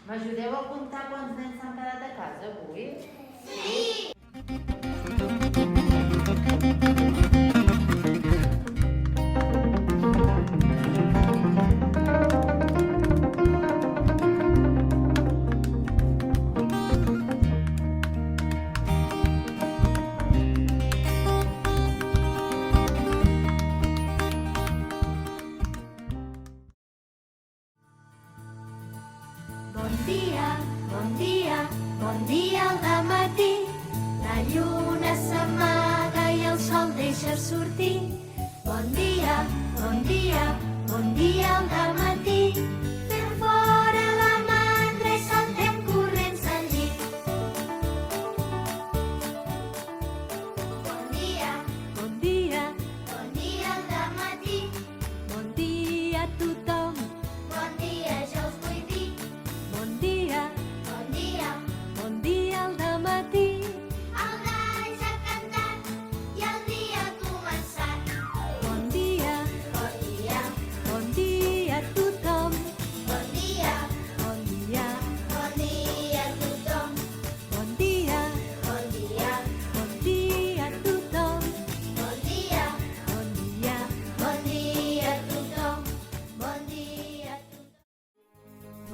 M'ajudeu a comptar quants nens s'han quedat a casa avui? Bon dia al dematí, la lluna s'amaga i el sol deixa sortir. Bon dia al dematí, fem fora la mandra i saltem corrents al llit. Bon dia al dematí, Bon dia a tothom, bon dia jo us vull dir. bon dia al dematí. El gall ja ha cantat i el dia ha començat. Bon dia a tothom, Bon dia bon dia, a tothom. bon dia a tothom. Bon dia Bon dia a tothom, bon dia a tothom.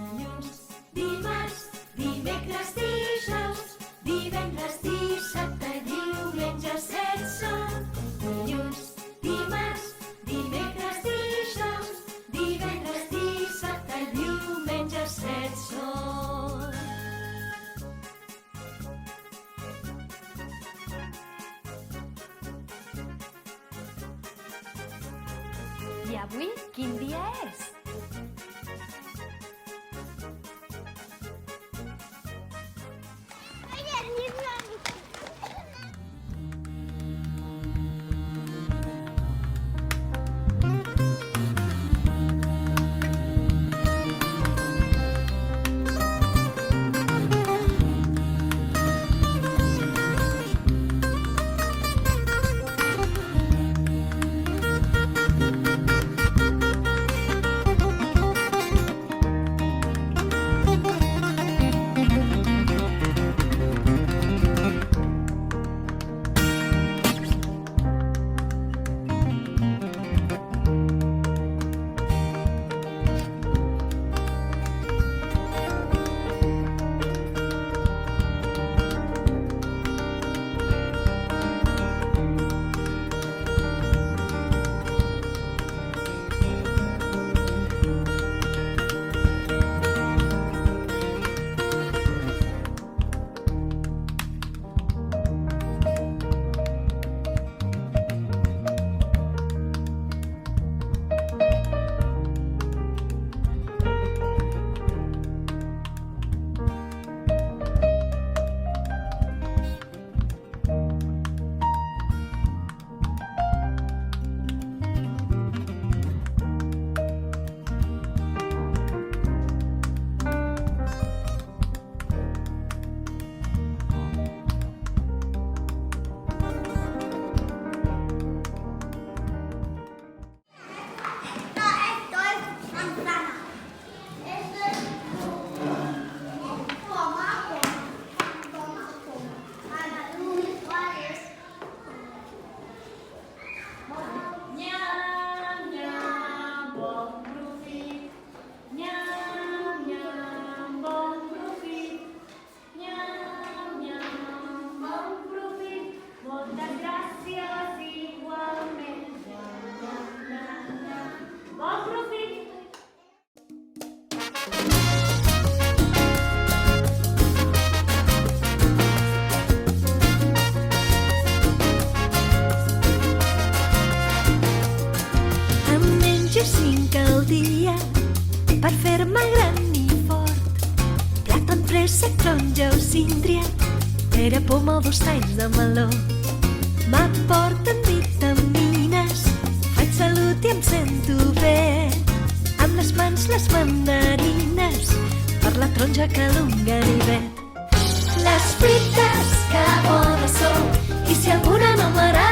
dilluns, dimarts, dimecres, dijous, divendres, dissabte, diumenge, set són. Dilluns, dimarts, dimecres, dijous, divendres, dissabte, diumenge, set són. I avui quin dia és? préssec, taronja o síndria, pera, poma o 2 talls de meló. M'aporten vitamines, faig salut i em sento bé. Amb les mans les mandarines, per la taronja que l'ungarivet. Les fruites que bones sou, i si alguna no m'agrada